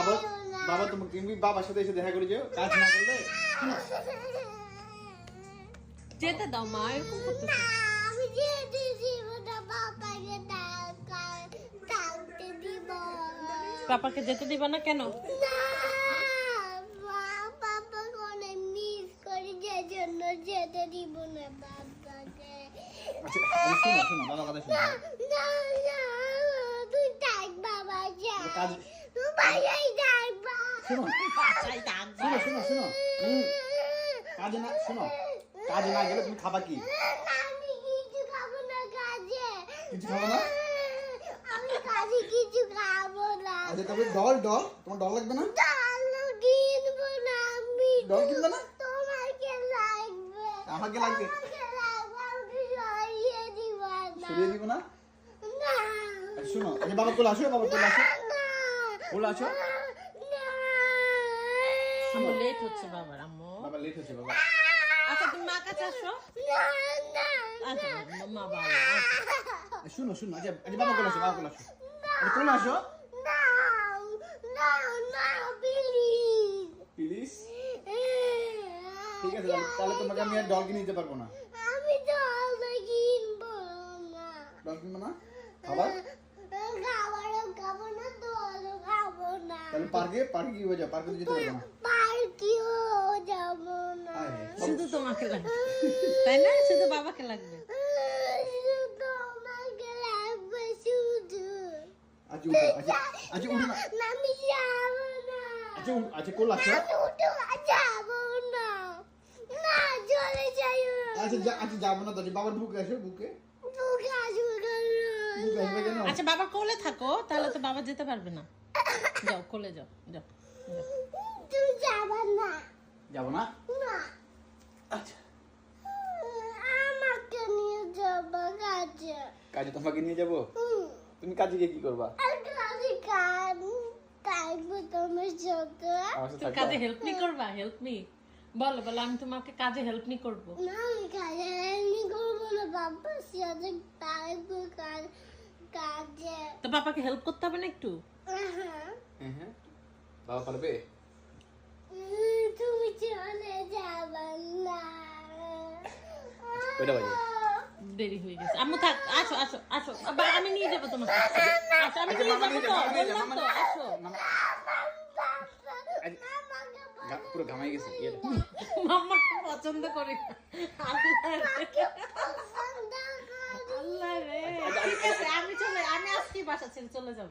বাবা বাবা তুমি বাবার সাথে এসে দেখা করে যেও, কাজ না করলে। যেতে দাও মা, এরকম করতেছে। আমি যেতে দিব না, বাবাকে ডাকতে দিব। পাপাকে যেতে দিবা না কেন? না, বাবা কোনে মিস করি, যে জন্য যেতে দিব না বাবাকে। আচ্ছা শোনো শোনো, বাবা কথা শোনো। না না, তুই ডাক বাবা যা, কাজ তুই বাইরে ডাক বাবা। শোনো বাসায় থাকবা। শোনো শোনো শোনো, কাজে না, শোনো, কাজে না গেলে তুমি খাবা কি? আমি কিছু খাবো না কাজে। কিছু খাবো না? আমি কাজে কিছু খাবো না। আচ্ছা তবে ডল তোমার ডল লাগবে না? ডাল কিনবো না আমি। ডল কিনবে না? তোমাকে লাগবে। আমাকে লাগবে? আমাকে লাগবে, আমাকে সরিয়ে দিবা না। সরিয়ে দিব না? না। আচ্ছা শোনো, আচ্ছা বাবা কোলে আসো, বাবা কোলে আসো, না। কোলে আসো। না। আম্মু লেট হচ্ছে বাবার, আম্মু। বাবা লেট হচ্ছে বাবা। আচ্ছা তুমি মা কাছে আসো। না, না, আচ্ছা মা বাবা। শোনো শোনো, আচ্ছা বাবা কোলে আসো, বাবা কোলে আসো, আচ্ছা কোলে আসো না, না, না, please. প্লিজ। ঠিক আছে, তাহলে তোমাকে আমি আর ডল কিনে দিতে পারবো না। আমি জল কিনবো না। ডল কিনবো না? খাবার? খাবারও খাবো না, দলও খাবো না। তাহলে পার্কে কি হয়ে যাবে? পার্কে তো যেতে পারবো না। পার্কেও যাবো না। আরে, শুধু তোমাকে লাগবে, তাই না? শুধু বাবাকে লাগবে। শুধু আমাকে লাগবে, শুধু। আচ্ছা উঠো, আচ্ছা উঠো না, আমি যাবো না। আচ্ছা কোলে আসো। আমি উঠে যাবো না। না, চলে যাইও। আচ্ছা যাবো না তো, আচ্ছা বাবার বুকে আসো, বুকে বুকে আসবে কেন? বুকে আসবে কেন? আচ্ছা বাবার কোলে থাকো, তাহলে তো বাবা যেতে পারবে না। যাও কোলে যাও, যাও যাও। তুমি যাবে না। যাবো না? না, আচ্ছা আমাকে নিয়ে যাবো কাজে। কাজে তোমাকে নিয়ে যাবো? তুমি কাজে গিয়ে কি করবা? আর কাজে থাকবো তোমার সাথে। আমার সাথে তুমি থাকবা? কাজে হেল্প মি করবা? হেল্প মি বলো, বলো আমি তোমাকে কাজে হেল্প মি করবো। না, আমি কাজে এমনি করবো না, বাবার সাথে থাকবো কাজে। তো পাপাকে হেল্প করতে হবে না একটু? হ্যাঁ বাবা পারবে? তুমি চলে যাবে না। কয়টা বাজে? দেরি হয়ে গেছে। আম্মু থাক, আসো আসো আসো, আবার আমি নিয়ে যাবো তোমাকে। আসো আমি নিয়ে যাবো তো, বললাম তো, আসো। পুরো ঘামাই গেছে মাম্মা পছন্দ করে। আল্লাহ রে, আল্লাহ রে। ঠিক আছে, আমি আজকে বাসা ছেড়ে চলে যাবো।